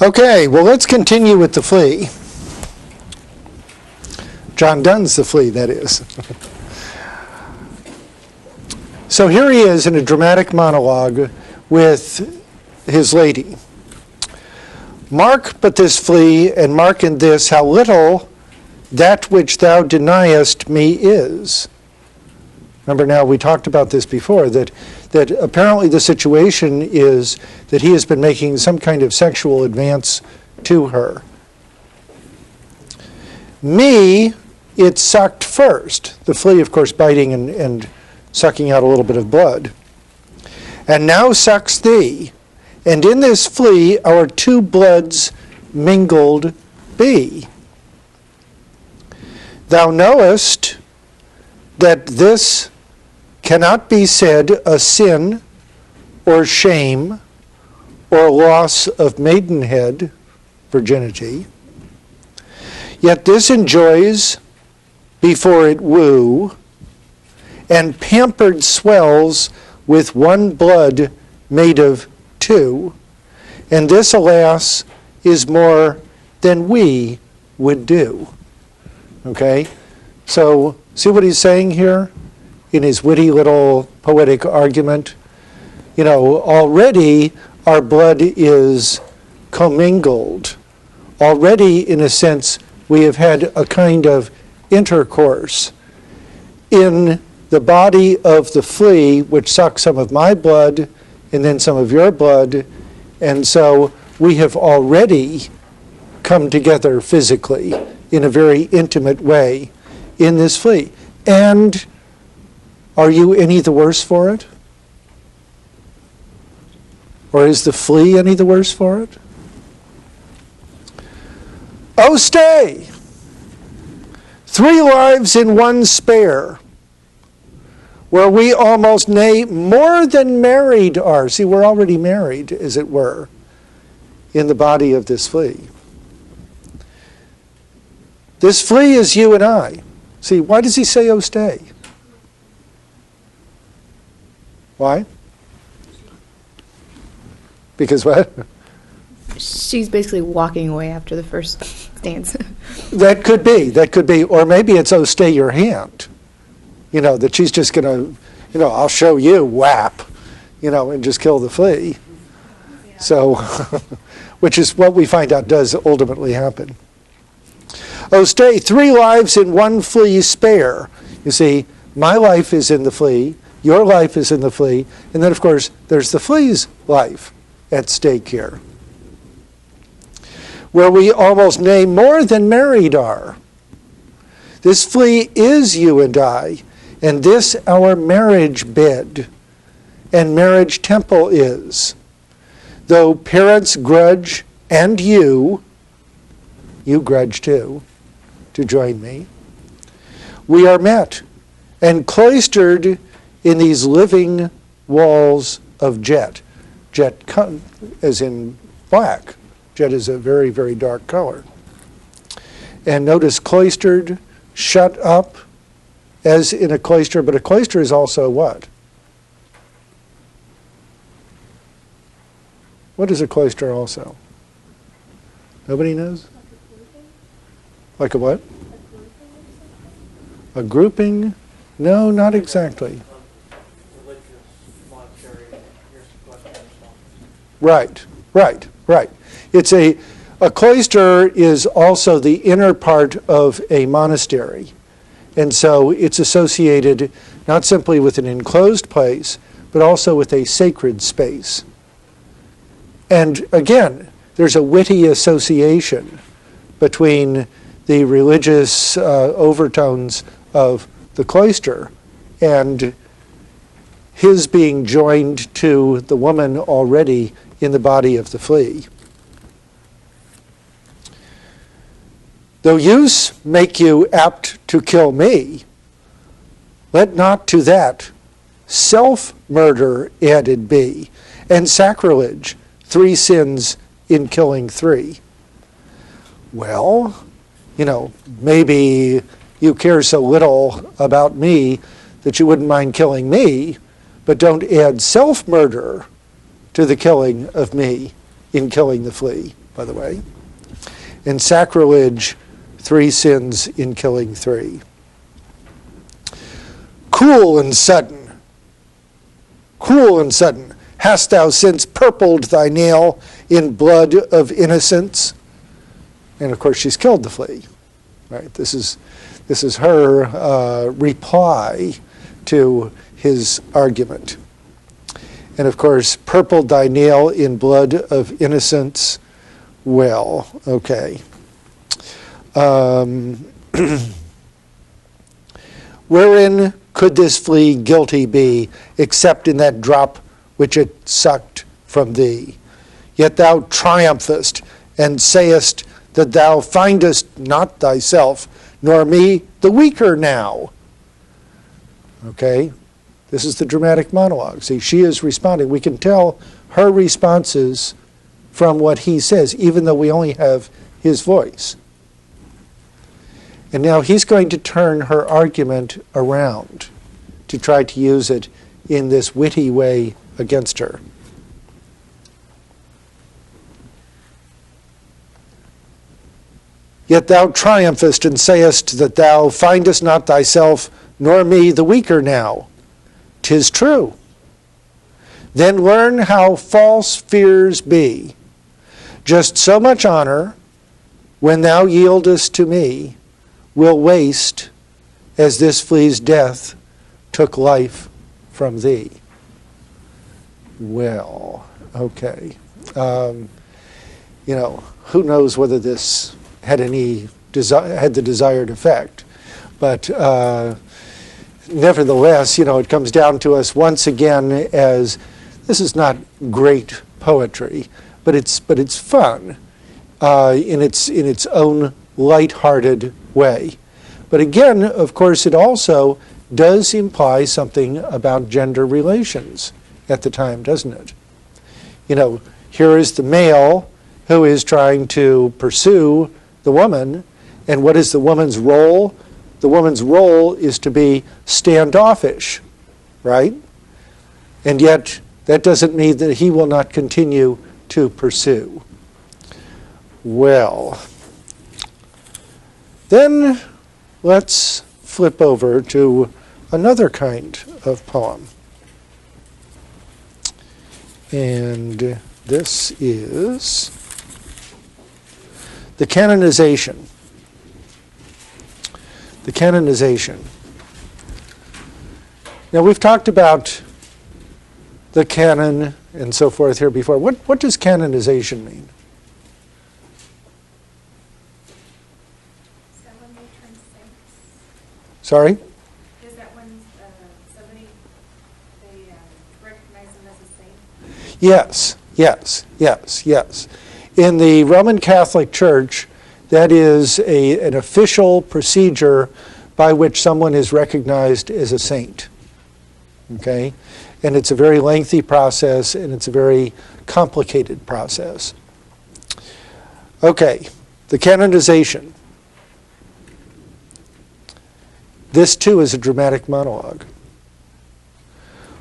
Okay, well, let's continue with the flea. John Donne's The Flea, that is. So here he is in a dramatic monologue with his lady. Mark but this flea, and mark in this how little that which thou deniest me is. Remember now, we talked about this before, that apparently the situation is that he has been making some kind of sexual advance to her. Me, it sucked first. The flea, of course, biting and sucking out a little bit of blood. And now sucks thee. And in this flea our two bloods mingled be. Thou knowest that this cannot be said a sin or shame or loss of maidenhead, virginity. Yet this enjoys before it woo, and pampered swells with one blood made of two, and this, alas, is more than we would do. Okay? So, see what he's saying here in his witty little poetic argument? You know, already our blood is commingled. Already, in a sense, we have had a kind of intercourse in the body of the flea, which sucks some of my blood and then some of your blood. And so we have already come together physically in a very intimate way in this flea. And are you any the worse for it? Or is the flea any the worse for it? Oh, stay! 3 lives in one spare, where we almost, nay, more than married are. See, we're already married, as it were, in the body of this flea. This flea is you and I. See, why does he say, oh, stay? Why? Because what? She's basically walking away after the first dance. That could be. Or maybe it's, oh, stay your hand. You know, that she's just going to, I'll show you, whap, and just kill the flea. Yeah. So, which is what we find out does ultimately happen. Oh, stay, 3 lives in one flea spare. You see, my life is in the flea, your life is in the flea, and then, of course, there's the flea's life at stake here. Where we almost, nay, more than married are. This flea is you and I, and this our marriage bed and marriage temple is. Though parents grudge, and you grudge too, to join me, we are met and cloistered in these living walls of jet. Jet as in black. Jet is a very, very dark color. And notice cloistered, shut up, as in a cloister, but a cloister is also what? What is a cloister also? Nobody knows? Like a what? A grouping? No, not exactly. Right. It's a cloister is also the inner part of a monastery. And so it's associated not simply with an enclosed place, but also with a sacred space. And again, there's a witty association between the religious overtones of the cloister and his being joined to the woman already in the body of the flea. Though use make you apt to kill me, let not to that self-murder added be, and sacrilege, 3 sins in killing 3. Well, maybe you care so little about me that you wouldn't mind killing me, but don't add self-murder to the killing of me in killing the flea. by the way. And sacrilege, 3 sins in killing 3. Cool and sudden, hast thou since purpled thy nail in blood of innocence? And of course she's killed the flea, right? This is her reply to his argument. And of course, purpled thy nail in blood of innocence. Well, okay. Wherein could this flea guilty be, except in that drop which it sucked from thee? Yet thou triumphest, and sayest that thou findest not thyself, nor me the weaker now. Okay, this is the dramatic monologue. See, she is responding. We can tell her responses from what he says, even though we only have his voice. And now he's going to turn her argument around to try to use it in this witty way against her. Yet thou triumphest and sayest that thou findest not thyself, nor me the weaker now. 'Tis true. Then learn how false fears be. Just so much honor, when thou yieldest to me, will waste as this flea's death took life from thee. Well, okay. Who knows whether this had the desired effect. But nevertheless, it comes down to us once again as this is not great poetry, but it's fun in its own light-hearted way. But again, of course, it also does imply something about gender relations at the time, doesn't it? Here is the male who is trying to pursue the woman, and what is the woman's role? The woman's role is to be standoffish, right? And yet, that doesn't mean that he will not continue to pursue. Well, then let's flip over to another kind of poem. And this is the Canonization. The Canonization. Now, we've talked about the canon and so forth here before. What does canonization mean? Is that when they turn saints? Sorry? Is that when somebody, they recognize them as a saint? Yes. In the Roman Catholic Church, that is an official procedure by which someone is recognized as a saint. Okay? And it's a very lengthy process, and it's a very complicated process. Okay, the canonization. This too is a dramatic monologue.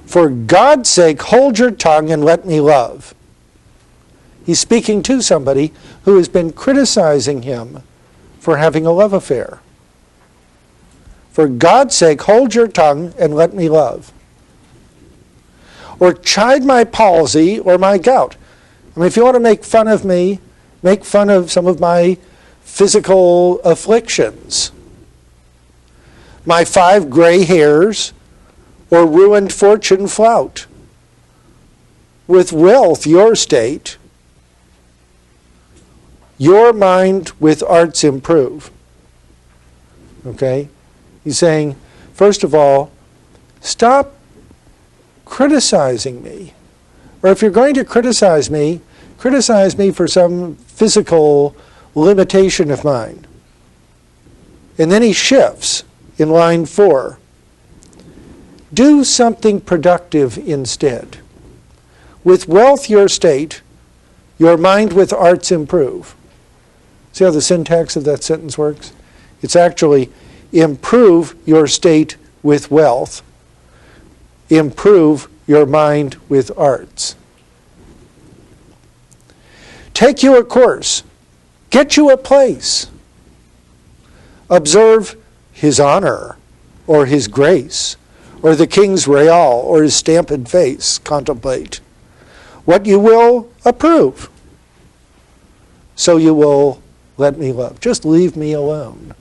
For God's sake, hold your tongue and let me love. He's speaking to somebody who has been criticizing him for having a love affair. For God's sake, hold your tongue and let me love. Or chide my palsy or my gout. I mean, if you want to make fun of me, make fun of some of my physical afflictions. My 5 gray hairs or ruined fortune flout. With wealth your state, your mind with arts improve. Okay? He's saying, first of all, stop criticizing me. Or if you're going to criticize me for some physical limitation of mine. And then he shifts in line 4. Do something productive instead. With wealth your state, your mind with arts improve. See how the syntax of that sentence works? It's actually improve your state with wealth. Improve your mind with arts. take you a course, get you a place. Observe his honor, or his grace, or the king's real, or his stamped face. Contemplate. What you will approve. So you will let me love. Just leave me alone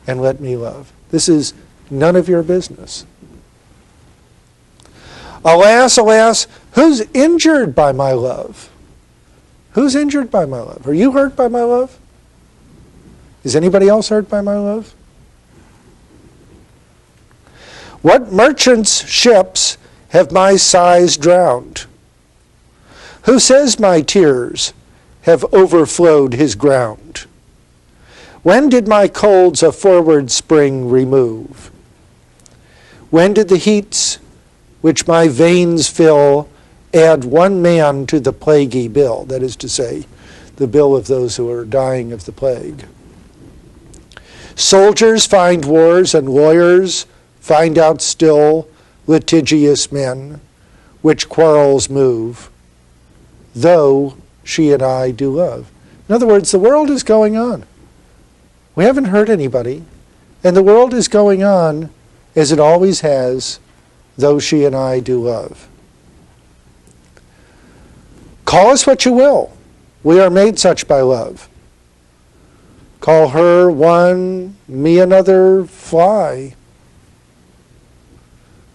and let me love. This is none of your business. Alas, alas, who's injured by my love? Who's injured by my love? Are you hurt by my love? Is anybody else hurt by my love? What merchant's ships have my sighs drowned? Who says my tears have overflowed his ground? When did my colds a forward spring remove? When did the heats which my veins fill add one man to the plaguey bill? That is to say, the bill of those who are dying of the plague. Soldiers find wars, and lawyers find out still litigious men, which quarrels move, though she and I do love. In other words, the world is going on. We haven't hurt anybody, and the world is going on as it always has, though she and I do love. Call us what you will. We are made such by love. Call her one, me another, fly.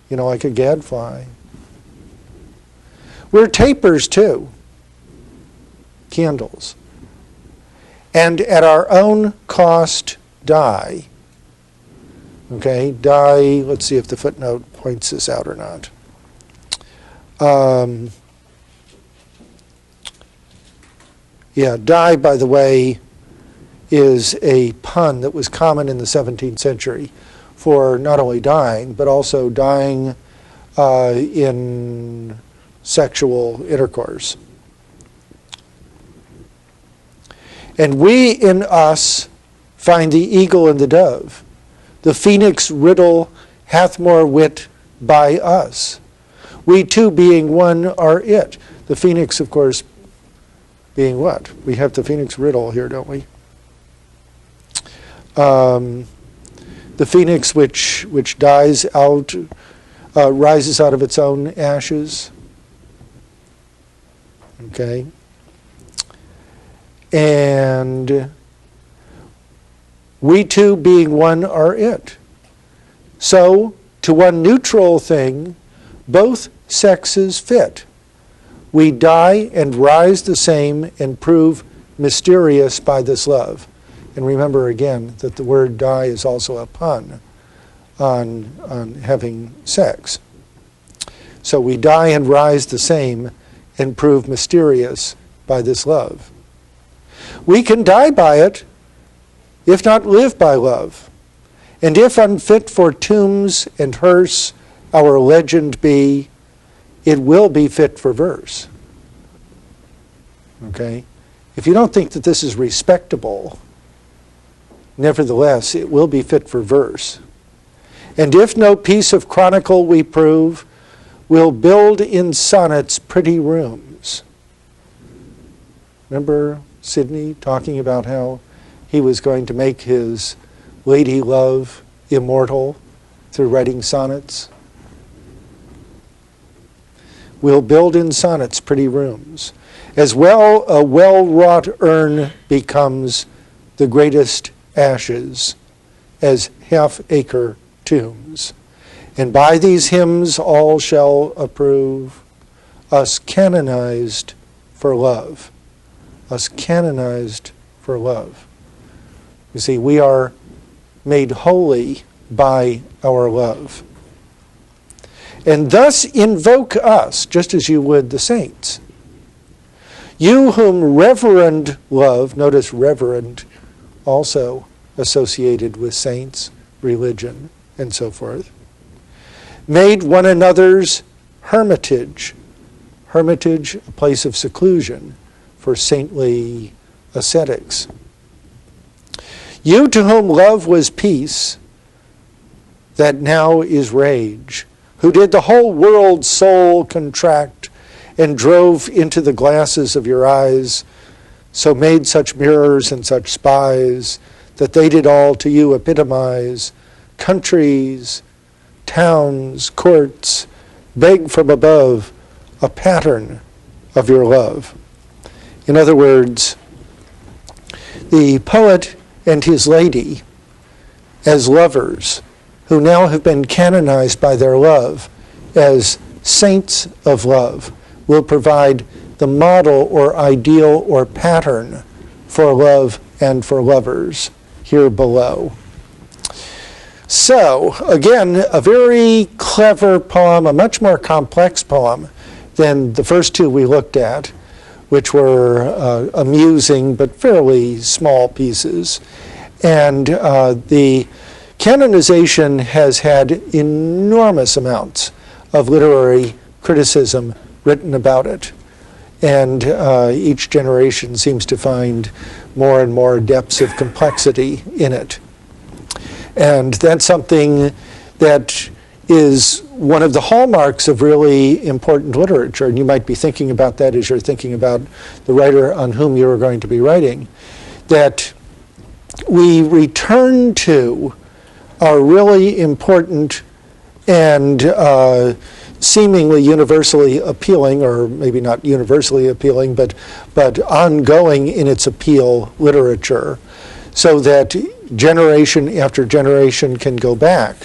You know, like a gadfly. We're tapers too. Candles. And at our own cost die. Okay, die, let's see if the footnote points this out or not. Yeah, die, by the way, is a pun that was common in the 17th century for not only dying, but also dying in sexual intercourse. And we in us find the eagle and the dove. The phoenix riddle hath more wit by us. We two being one are it. The phoenix, of course, being what? We have the phoenix riddle here, don't we? The phoenix which dies out, rises out of its own ashes. Okay? And we two being one are it. So, to one neutral thing, both sexes fit. We die and rise the same and prove mysterious by this love. And remember again that the word die is also a pun on having sex. So we die and rise the same and prove mysterious by this love. We can die by it, if not live by love. And if unfit for tombs and hearse our legend be, it will be fit for verse. Okay? If you don't think that this is respectable, nevertheless, it will be fit for verse. And if no piece of chronicle we prove, we'll build in sonnets pretty rooms. Remember Sidney talking about how he was going to make his lady love immortal through writing sonnets? We'll build in sonnets pretty rooms. As well, a well-wrought urn becomes the greatest ashes as half-acre tombs. And by these hymns all shall approve, us canonized for love. Us canonized for love. You see, we are made holy by our love. And thus invoke us, just as you would the saints. You whom reverend love, notice reverend, also associated with saints, religion, and so forth, made one another's hermitage. Hermitage, a place of seclusion for saintly ascetics. You to whom love was peace, that now is rage, who did the whole world's soul contract and drove into the glasses of your eyes so made such mirrors and such spies, that they did all to you epitomize countries, towns, courts, beg from above a pattern of your love. In other words, the poet and his lady, as lovers, who now have been canonized by their love as saints of love, will provide the model or ideal or pattern for love and for lovers here below. So, again, a very clever poem, a much more complex poem than the first two we looked at, which were amusing but fairly small pieces. And the Canonization has had enormous amounts of literary criticism written about it. And each generation seems to find more and more depths of complexity in it. And that's something that is one of the hallmarks of really important literature. And you might be thinking about that as you're thinking about the writer on whom you are going to be writing, that we return to are really important and seemingly universally appealing, or maybe not universally appealing, but ongoing in its appeal literature, so that generation after generation can go back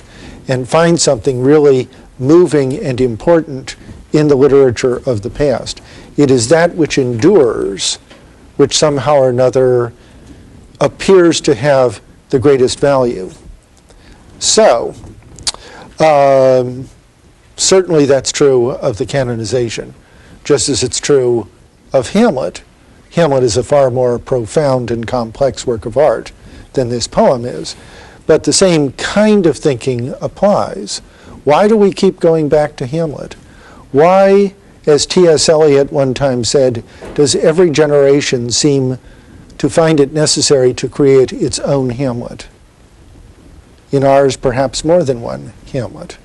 and find something really moving and important in the literature of the past. It is that which endures, which somehow or another appears to have the greatest value. So, certainly that's true of the Canonization, just as it's true of Hamlet. Hamlet is a far more profound and complex work of art than this poem is. But the same kind of thinking applies. Why do we keep going back to Hamlet? Why, as T.S. Eliot one time said, does every generation seem to find it necessary to create its own Hamlet? In ours, perhaps more than one Hamlet.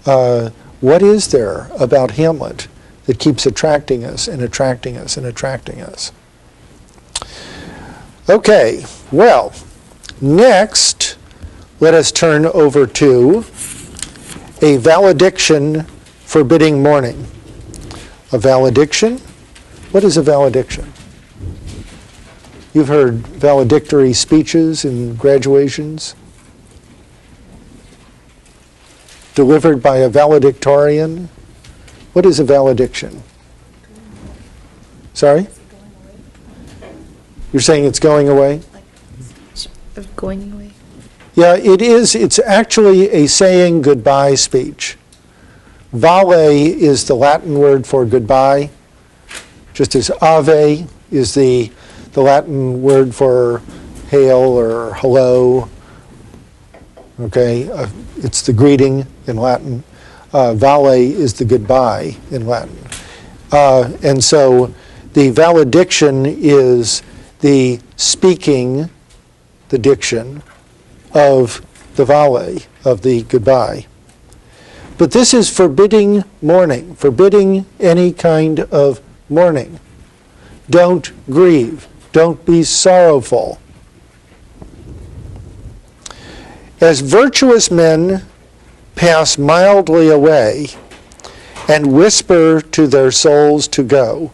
What is there about Hamlet that keeps attracting us and attracting us and attracting us? Okay, well, next, let us turn over to a valediction forbidding mourning. A valediction? What is a valediction? You've heard valedictory speeches in graduations delivered by a valedictorian. What is a valediction? Sorry? You're saying it's going away? Of going away? Yeah, it is. It's actually a saying goodbye speech. Vale is the Latin word for goodbye, just as ave is the Latin word for hail or hello. Okay, it's the greeting in Latin. Vale is the goodbye in Latin. And so the valediction is the speaking, the diction, of the vale, of the goodbye. But this is forbidding mourning, forbidding any kind of mourning. Don't grieve. Don't be sorrowful. As virtuous men pass mildly away and whisper to their souls to go.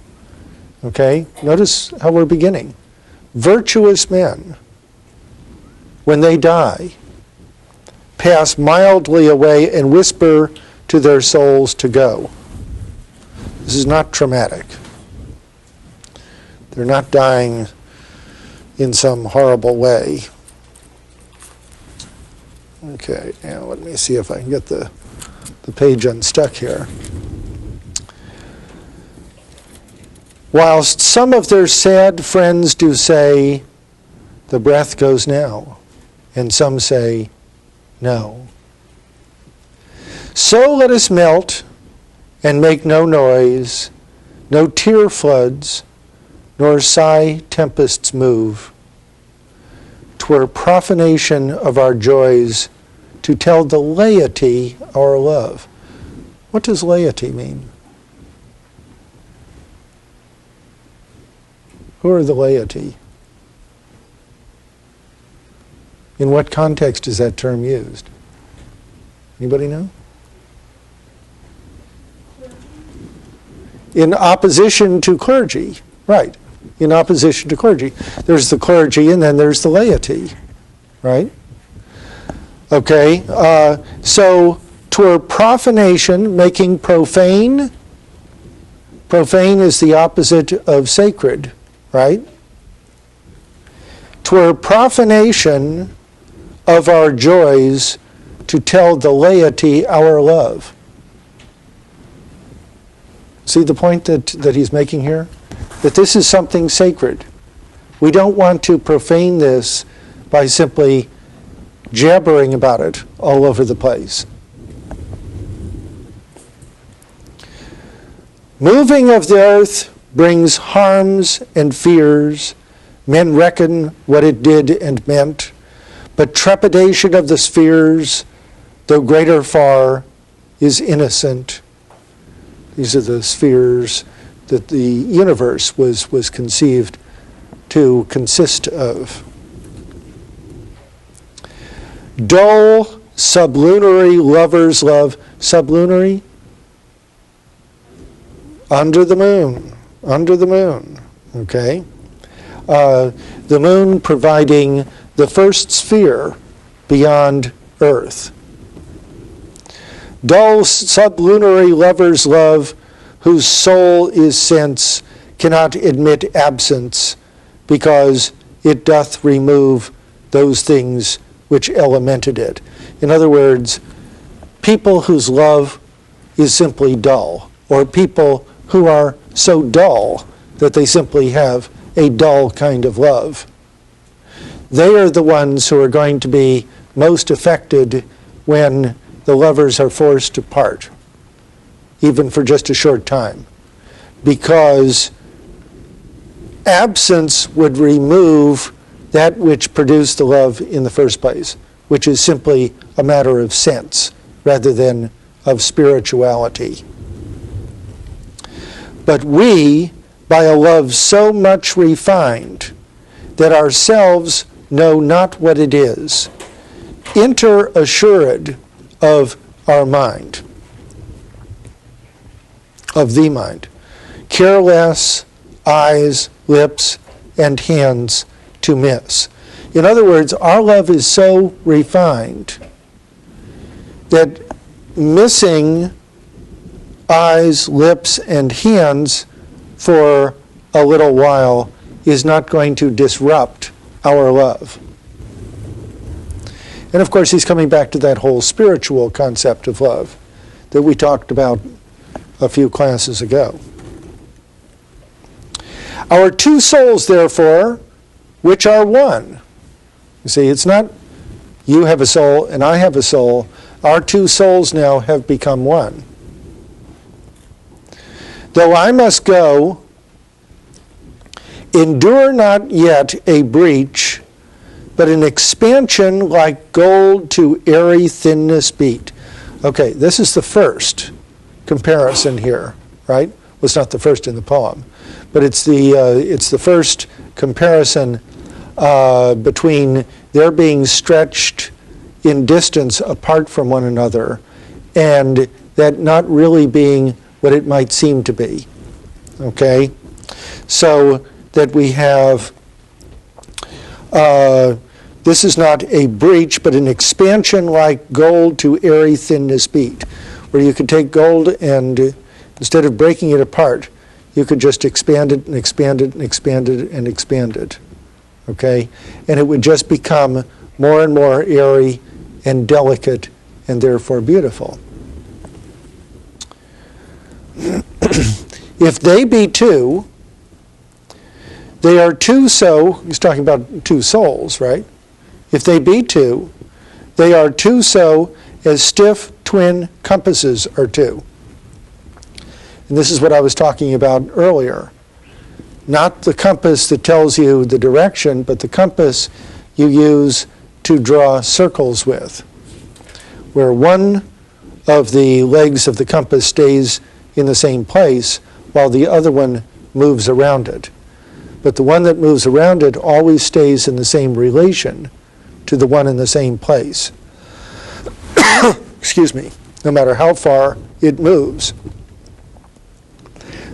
Okay? Notice how we're beginning. Virtuous men, when they die, pass mildly away and whisper to their souls to go. This is not traumatic. They're not dying in some horrible way. Okay, now let me see if I can get the page unstuck here. Whilst some of their sad friends do say, the breath goes now, and some say, no. So let us melt and make no noise, no tear floods, nor sigh tempests move. 'Twere profanation of our joys to tell the laity our love. What does laity mean? Who are the laity? In what context is that term used? Anybody know? In opposition to clergy, right. In opposition to clergy. There's the clergy and then there's the laity, right? Okay, so twere profanation, making profane. Profane is the opposite of sacred, right? Twere profanation of our joys to tell the laity our love. See the point that he's making here? That this is something sacred. We don't want to profane this by simply jabbering about it all over the place. Moving of the earth brings harms and fears. Men reckon what it did and meant. But trepidation of the spheres, though greater far, is innocent. These are the spheres that the universe was conceived to consist of. Dull, sublunary lovers love. Sublunary? Under the moon, okay? The moon providing the first sphere beyond Earth. Dull, sublunary lovers love, whose soul is sense, cannot admit absence, because it doth remove those things which elemented it. In other words, people whose love is simply dull, or people who are so dull that they simply have a dull kind of love. They are the ones who are going to be most affected when the lovers are forced to part, even for just a short time, because absence would remove that which produced the love in the first place, which is simply a matter of sense rather than of spirituality. But we, by a love so much refined that ourselves know not what it is, enter assured of our mind, of the mind, careless eyes, lips, and hands to miss. In other words, our love is so refined that missing eyes, lips, and hands for a little while is not going to disrupt our love. And of course, he's coming back to that whole spiritual concept of love that we talked about a few classes ago. Our two souls, therefore, which are one. You see, it's not you have a soul and I have a soul. Our two souls now have become one. Though I must go, endure not yet a breach, but an expansion like gold to airy thinness beat. Okay, this is the first comparison here, right? Well, it's not the first in the poem, but it's the first comparison between their being stretched in distance apart from one another and that not really being what it might seem to be, okay? So that we have, this is not a breach, but an expansion like gold to airy thinness beat, where you could take gold and instead of breaking it apart, you could just expand it and expand it and expand it and expand it, okay? And it would just become more and more airy and delicate and therefore beautiful. If they be two, they are two so, he's talking about two souls, right? If they be two, they are two so as stiff twin compasses are two. And this is what I was talking about earlier. Not the compass that tells you the direction, but the compass you use to draw circles with, where one of the legs of the compass stays in the same place while the other one moves around it. but the one that moves around it always stays in the same relation to the one in the same place. Excuse me, no matter how far it moves.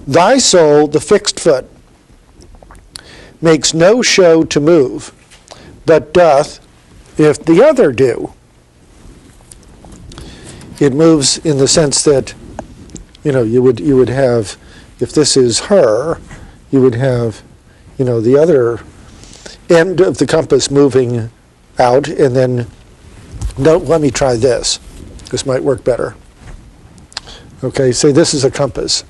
Thy soul, the fixed foot, makes no show to move, but doth, if the other do. It moves in the sense that, you would have, if this is her, you would have, the other end of the compass moving out, and then, no, let me try this. This might work better. Okay, say this is a compass.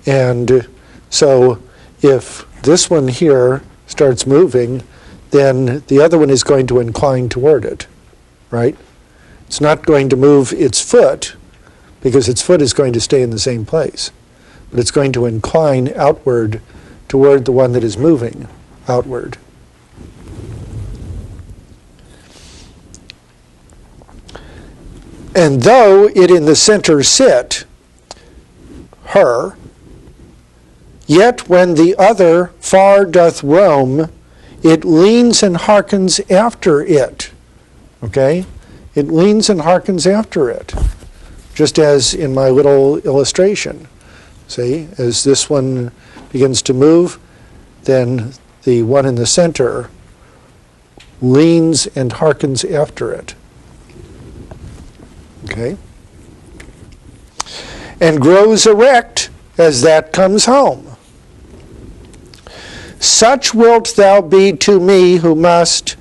And so if this one here starts moving, then the other one is going to incline toward it, right? It's not going to move its foot, because its foot is going to stay in the same place. But it's going to incline outward toward the one that is moving outward. And though it in the center sit, her, yet when the other far doth roam, it leans and hearkens after it. Okay? It leans and hearkens after it. Just as in my little illustration. See, as this one begins to move, then the one in the center leans and hearkens after it. Okay? And grows erect as that comes home. Such wilt thou be to me who must,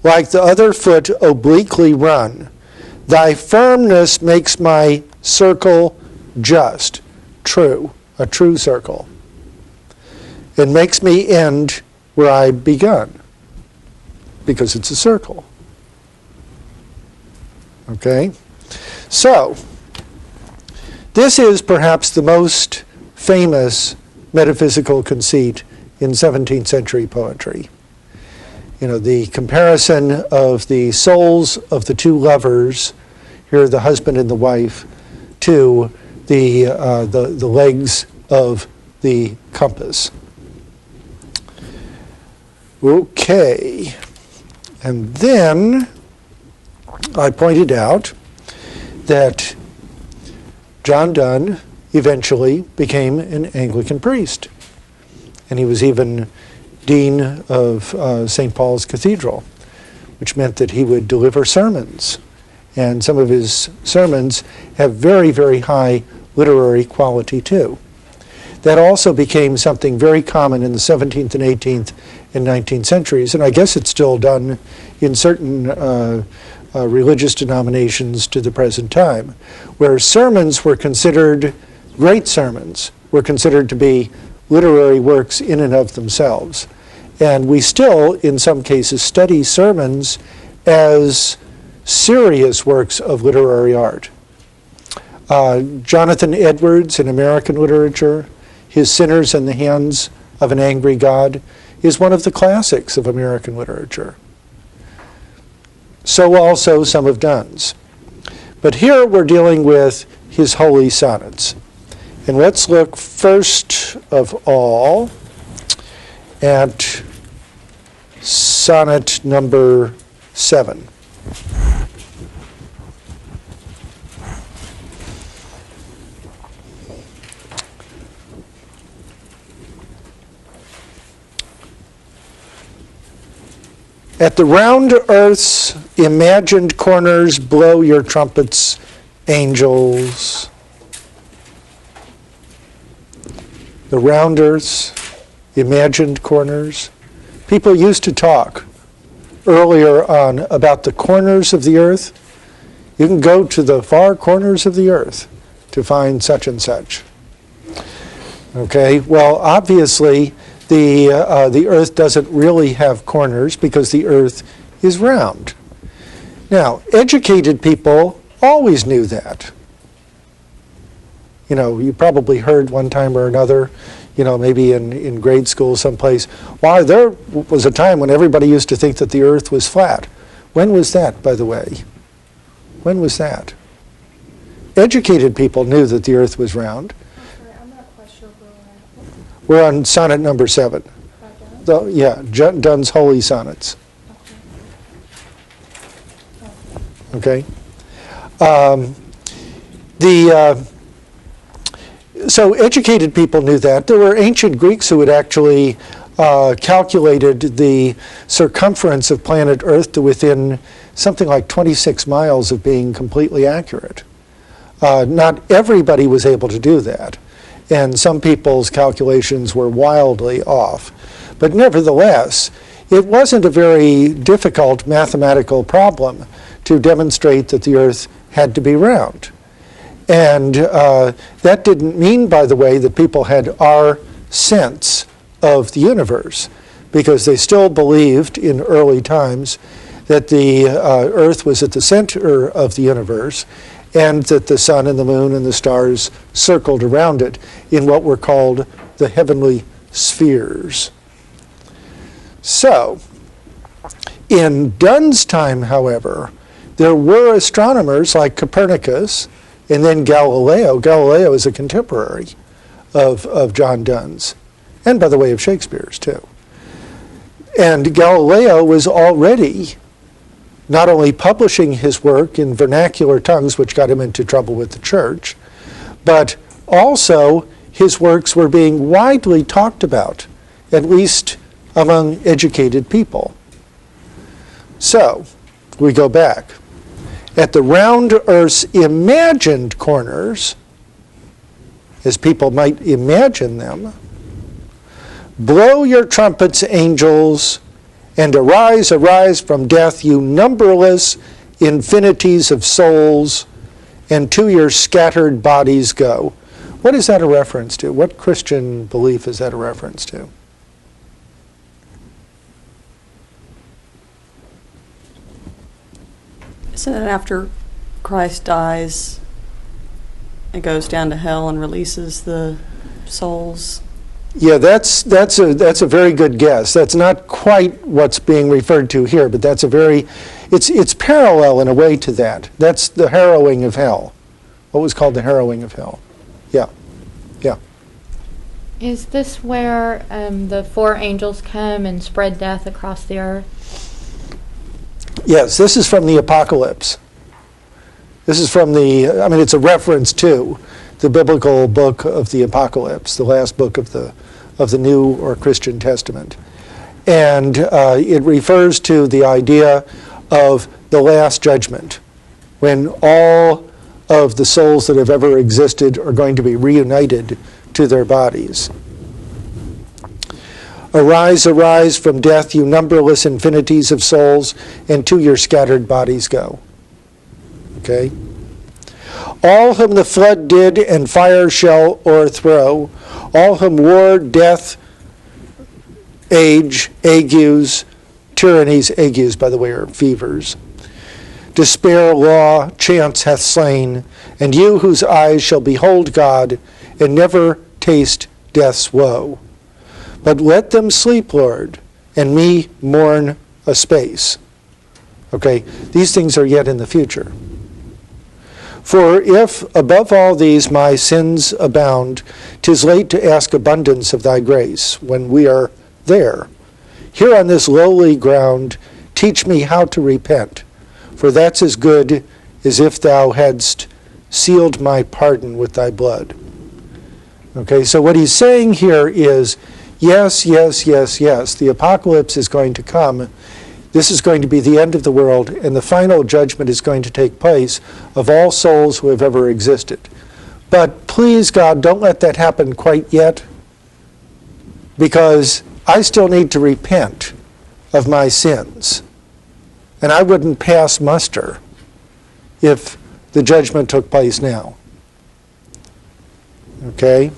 like the other foot, obliquely run. Thy firmness makes my circle just, true, a true circle. It makes me end where I begun, because it's a circle. Okay? So, this is perhaps the most famous metaphysical conceit in 17th century poetry. The comparison of the souls of the two lovers, here the husband and the wife, to the legs of the compass. Okay, and then I pointed out that John Donne eventually became an Anglican priest, and he was even dean of St. Paul's Cathedral, which meant that he would deliver sermons, and some of his sermons have very, very high literary quality too. That also became something very common in the 17th and 18th and 19th centuries, and I guess it's still done in certain religious denominations to the present time, where sermons were considered, great sermons, were considered to be literary works in and of themselves. And we still, in some cases, study sermons as serious works of literary art. Jonathan Edwards in American literature, his Sinners in the Hands of an Angry God, is one of the classics of American literature. So also some of Donne's. But here we're dealing with his holy sonnets. And let's look first of all at sonnet number 7. At the round earth's imagined corners blow your trumpets, angels. The round earth's imagined corners. People used to talk earlier on about the corners of the earth. You can go to the far corners of the earth to find such and such. Okay, well, obviously, the earth doesn't really have corners because the earth is round. Now, educated people always knew that. You probably heard one time or another, maybe in grade school someplace, why, there was a time when everybody used to think that the earth was flat. When was that, by the way? When was that? Educated people knew that the earth was round. I'm sorry, I'm not quite sure where we're at. We're on sonnet number 7. Oh, Donne's Holy Sonnets. Okay? So educated people knew that. There were ancient Greeks who had actually calculated the circumference of planet Earth to within something like 26 miles of being completely accurate. Not everybody was able to do that, and some people's calculations were wildly off. But nevertheless, it wasn't a very difficult mathematical problem to demonstrate that the Earth had to be round. And that didn't mean, by the way, that people had our sense of the universe, because they still believed in early times that the Earth was at the center of the universe, and that the sun and the moon and the stars circled around it in what were called the heavenly spheres. So, in Donne's time, however, there were astronomers like Copernicus and then Galileo. Galileo is a contemporary of John Donne's, and by the way of Shakespeare's too. And Galileo was already not only publishing his work in vernacular tongues, which got him into trouble with the church, but also his works were being widely talked about, at least among educated people. So, we go back. At the round Earth's imagined corners, as people might imagine them, blow your trumpets, angels, and arise, arise from death, you numberless infinities of souls, and to your scattered bodies go. What is that a reference to? What Christian belief is that a reference to? So that after Christ dies, it goes down to hell and releases the souls? Yeah, that's a very good guess. That's not quite what's being referred to here, but that's it's parallel in a way to that. That's the harrowing of hell. What was called the harrowing of hell. Yeah. Is this where the four angels come and spread death across the earth? Yes, this is from the Apocalypse. This is from it's a reference to the biblical book of the Apocalypse, the last book of the New or Christian Testament. And it refers to the idea of the last judgment, when all of the souls that have ever existed are going to be reunited to their bodies. Arise, arise from death, you numberless infinities of souls, and to your scattered bodies go. Okay? All whom the flood did and fire shall o'erthrow, all whom war, death, age, agues, tyrannies, agues, by the way, are fevers, despair, law, chance hath slain, and you whose eyes shall behold God, and never taste death's woe. But let them sleep, Lord, and me mourn a space. Okay, these things are yet in the future. For if above all these my sins abound, 'tis late to ask abundance of thy grace when we are there. Here on this lowly ground, teach me how to repent, for that's as good as if thou hadst sealed my pardon with thy blood. Okay, so what he's saying here is, yes, yes, yes, yes, the apocalypse is going to come. This is going to be the end of the world, and the final judgment is going to take place of all souls who have ever existed. But please, God, don't let that happen quite yet, because I still need to repent of my sins. And I wouldn't pass muster if the judgment took place now. Okay?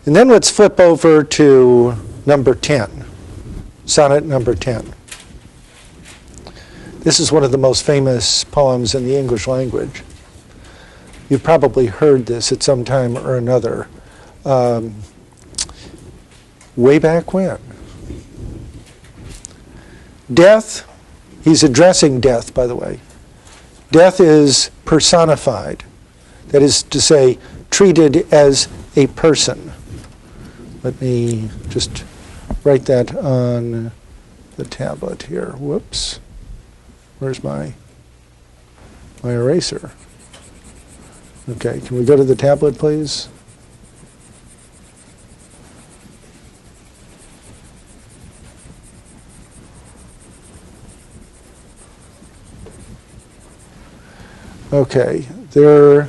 And then let's flip over to number 10. Sonnet number 10. This is one of the most famous poems in the English language. You've probably heard this at some time or another. Way back when. Death, he's addressing death, by the way. Death is personified. That is to say, treated as a person. Let me just write that on the tablet here. Whoops. Where's my eraser? Okay, can we go to the tablet, please? Okay, there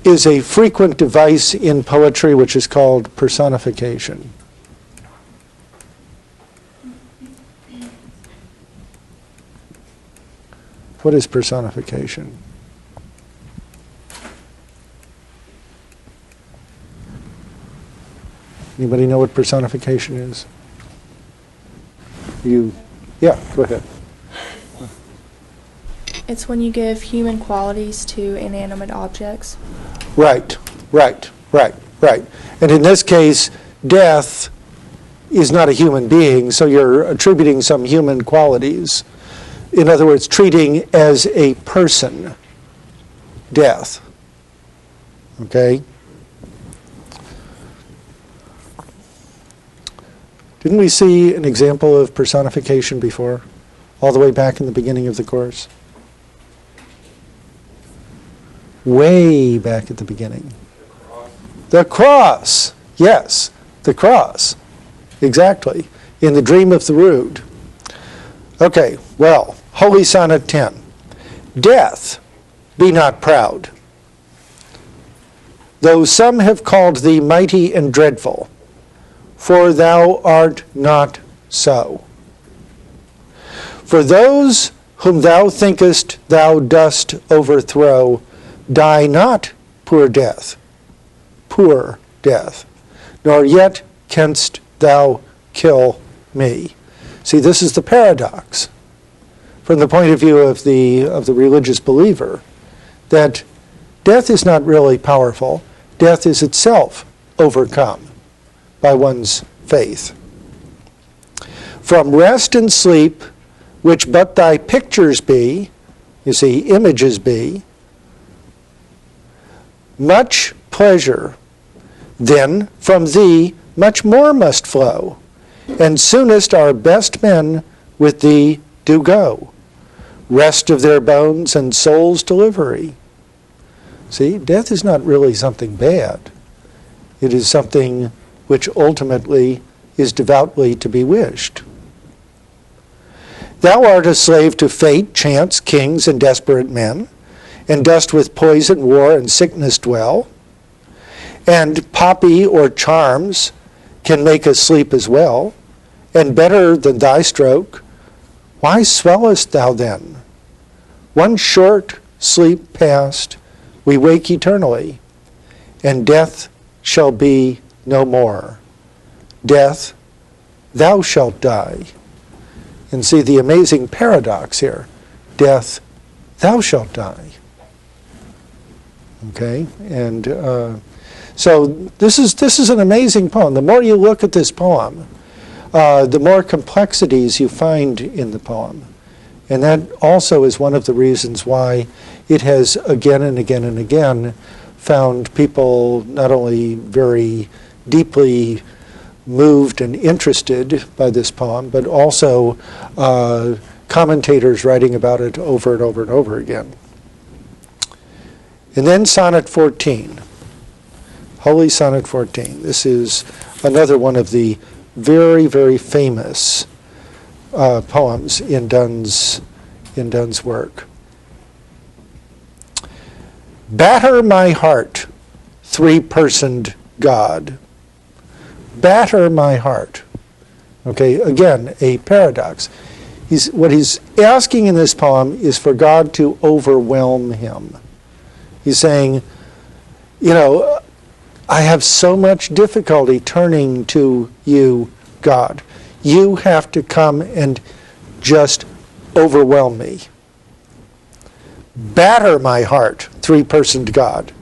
is a frequent device in poetry which is called personification. What is personification? Anybody know what personification is? Yeah, go ahead. It's when you give human qualities to inanimate objects. Right. And in this case, death is not a human being, so you're attributing some human qualities. In other words, treating as a person death. Okay? Didn't we see an example of personification before, all the way back in the beginning of the course? Way back at the beginning. The cross. Yes, the cross. Exactly. In the Dream of the Rood. Okay, well, Holy Sonnet 10. Death, be not proud. Though some have called thee mighty and dreadful, for thou art not so. For those whom thou thinkest thou dost overthrow, die not, poor death, nor yet canst thou kill me. See, this is the paradox from the point of view of the religious believer, that death is not really powerful. Death is itself overcome by one's faith. From rest and sleep, which but thy pictures be, you see, images be, much pleasure, then from thee much more must flow, and soonest our best men with thee do go, rest of their bones and soul's delivery. See, death is not really something bad. It is something which ultimately is devoutly to be wished. Thou art a slave to fate, chance, kings, and desperate men, and dost with poison, war, and sickness dwell, and poppy or charms can make us sleep as well, and better than thy stroke, why swellest thou then? One short sleep past, we wake eternally, and death shall be no more. Death, thou shalt die. And see the amazing paradox here. Death, thou shalt die. Okay, and so this is an amazing poem. The more you look at this poem, the more complexities you find in the poem. And that also is one of the reasons why it has again and again and again found people not only very deeply moved and interested by this poem, but also commentators writing about it over and over and over again. And then Sonnet 14, Holy Sonnet 14. This is another one of the very, very famous poems in Donne's work. Batter my heart, three-personed God. Batter my heart. Okay, again, a paradox. What he's asking in this poem is for God to overwhelm him. He's saying, you know, I have so much difficulty turning to you, God. You have to come and just overwhelm me. Batter my heart, three-personed God.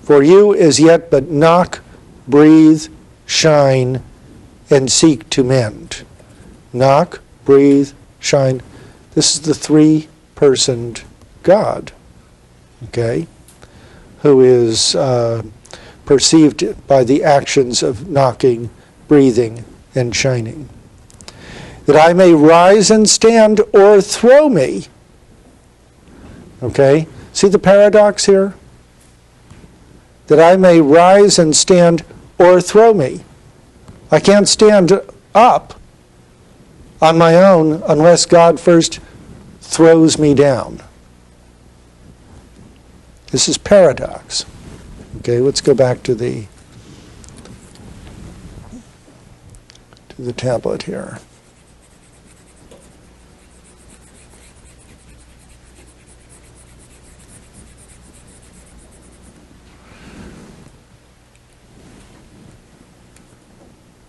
For you as yet but knock, breathe, shine, and seek to mend. Knock, breathe, shine. This is the three-personed God, okay, who is perceived by the actions of knocking, breathing, and shining. That I may rise and stand or throw me. Okay? See the paradox here? That I may rise and stand or throw me. I can't stand up on my own unless God first throws me down. This is paradox. Okay, let's go back to the tablet here.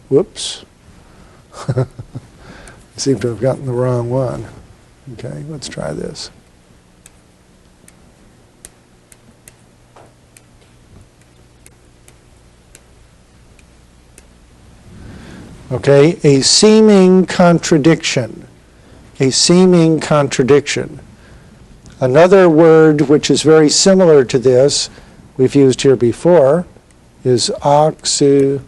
Whoops. I seem to have gotten the wrong one. Okay, let's try this. Okay, a seeming contradiction. A seeming contradiction. Another word which is very similar to this, we've used here before, is oxymoron.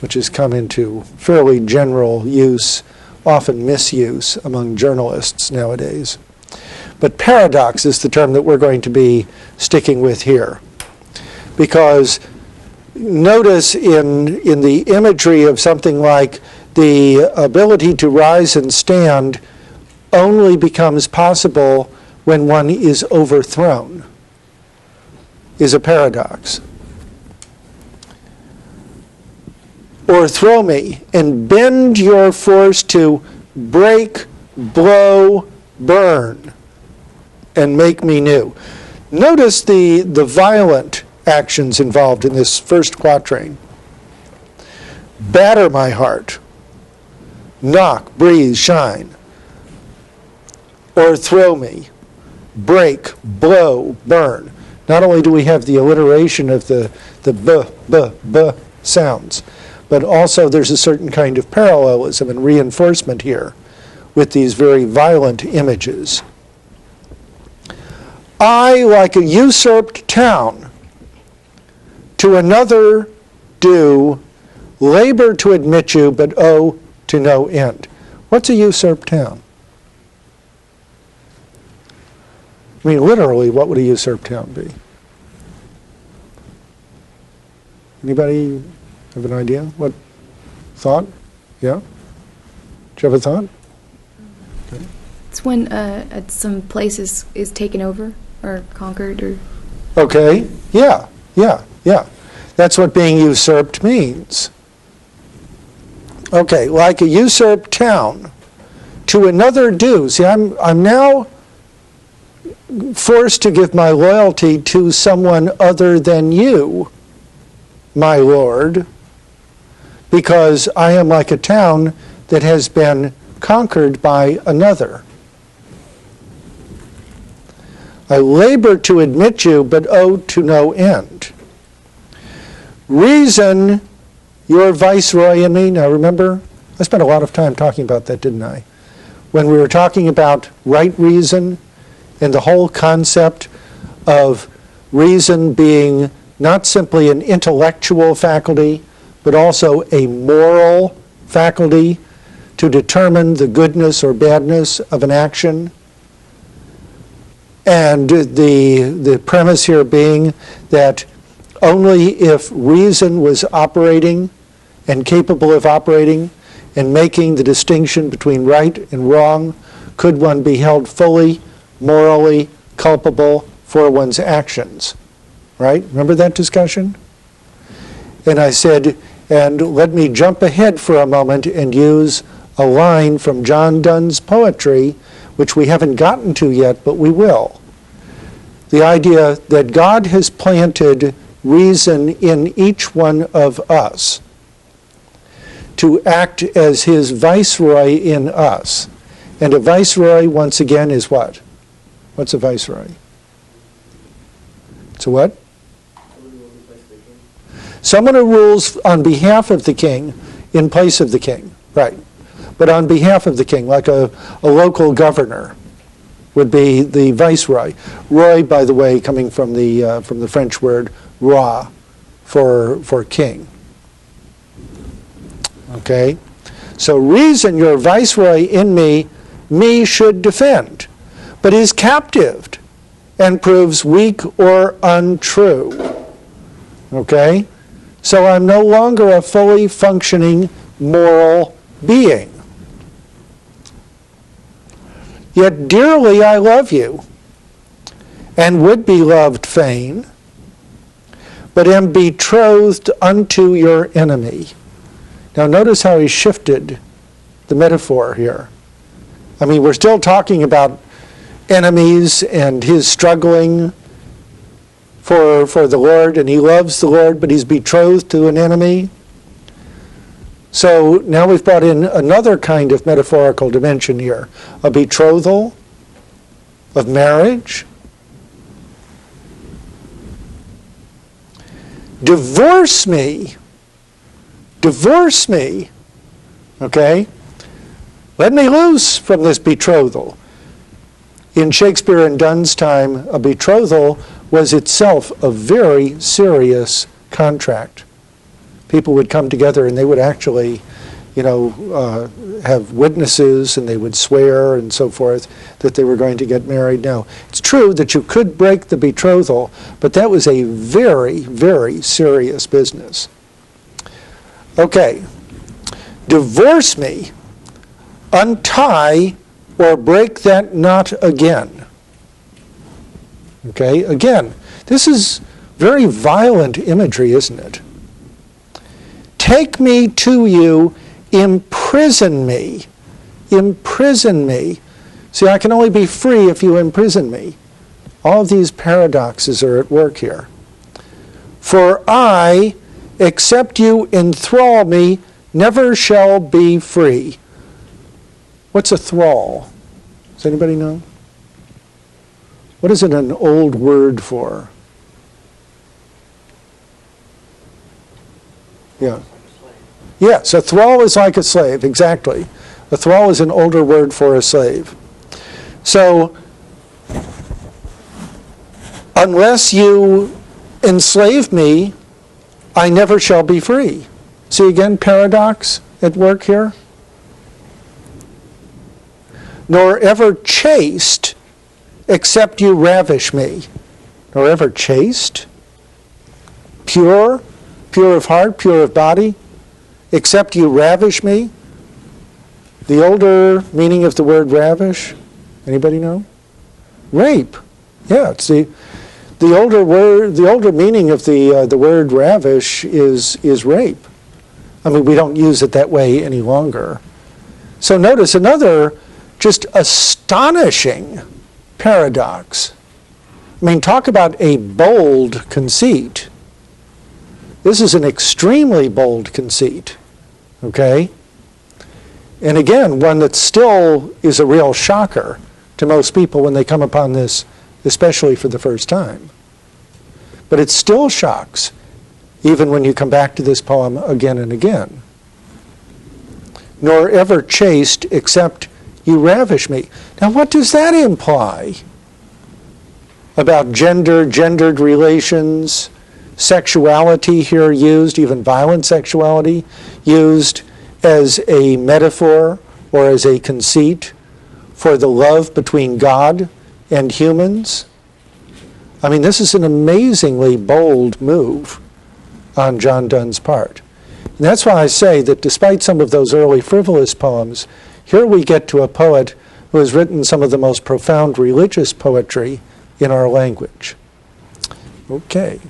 Which has come into fairly general use, often misuse among journalists nowadays. But paradox is the term that we're going to be sticking with here. Because notice in the imagery of something like the ability to rise and stand only becomes possible when one is overthrown, is a paradox. Or throw me and bend your force to break, blow, burn, and make me new. Notice the violent actions involved in this first quatrain. Batter my heart, knock, breathe, shine. Or throw me, break, blow, burn. Not only do we have the alliteration of the b sounds, but also there's a certain kind of parallelism and reinforcement here with these very violent images. I, like a usurped town, to another do labor to admit you, but owe to no end. What's a usurped town? I mean, literally, what would a usurped town be? Anybody have an idea? What thought? Yeah? Do you have a thought? Okay. It's when some place is taken over or conquered or... Okay, yeah. That's what being usurped means. Okay, like a usurped town, to another due. See, I'm now forced to give my loyalty to someone other than you, my Lord, because I am like a town that has been conquered by another. I labor to admit you, but owe to no end. Reason, your viceroy and me. Now remember, I spent a lot of time talking about that, didn't I? When we were talking about right reason and the whole concept of reason being not simply an intellectual faculty, but also a moral faculty to determine the goodness or badness of an action. And the premise here being that only if reason was operating and capable of operating and making the distinction between right and wrong could one be held fully, morally culpable for one's actions. Right? Remember that discussion? And I said, and let me jump ahead for a moment and use a line from John Donne's poetry, which we haven't gotten to yet, but we will. The idea that God has planted reason in each one of us to act as his viceroy in us. And a viceroy, once again, is what? What's a viceroy? It's a what? Someone who rules on behalf of the king in place of the king, right. But on behalf of the king, like a local governor. would be the viceroy. Roy, by the way, coming from the French word roi, for king. Okay? So reason, your viceroy in me should defend, but is captived and proves weak or untrue. Okay? So I'm no longer a fully functioning moral being. Yet dearly I love you, and would be loved fain, but am betrothed unto your enemy. Now notice how he shifted the metaphor here. I mean, we're still talking about enemies and his struggling for the Lord, and he loves the Lord, but he's betrothed to an enemy. So now we've brought in another kind of metaphorical dimension here, a betrothal of marriage. Divorce me. Divorce me. Okay? Let me loose from this betrothal. In Shakespeare and Donne's time, a betrothal was itself a very serious contract. People would come together and they would actually, have witnesses, and they would swear and so forth that they were going to get married. Now, it's true that you could break the betrothal, but that was a very, very serious business. Okay, divorce me, untie or break that knot again. Okay, again, this is very violent imagery, isn't it? Take me to you, imprison me. Imprison me. See, I can only be free if you imprison me. All of these paradoxes are at work here. For I, except you enthrall me, never shall be free. What's a thrall? Does anybody know? What is it an old word for? Yeah. Yes, a thrall is like a slave, exactly. A thrall is an older word for a slave. So, unless you enslave me, I never shall be free. See again, paradox at work here? Nor ever chaste, except you ravish me. Nor ever chaste? Pure? Pure of heart, pure of body? Except you ravish me? The older meaning of the word ravish, anybody know? Rape. Yeah, it's the older word. The older meaning of the word ravish is rape. I mean, we don't use it that way any longer. So notice another just astonishing paradox. I mean, talk about a bold conceit. This is an extremely bold conceit. Okay? And again, one that still is a real shocker to most people when they come upon this, especially for the first time. But it still shocks, even when you come back to this poem again and again. Nor ever chaste, except you ravish me. Now, what does that imply about gender, gendered relations, sexuality here used, even violent sexuality, used as a metaphor or as a conceit for the love between God and humans? I mean, this is an amazingly bold move on John Donne's part. And that's why I say that despite some of those early frivolous poems, here we get to a poet who has written some of the most profound religious poetry in our language. Okay.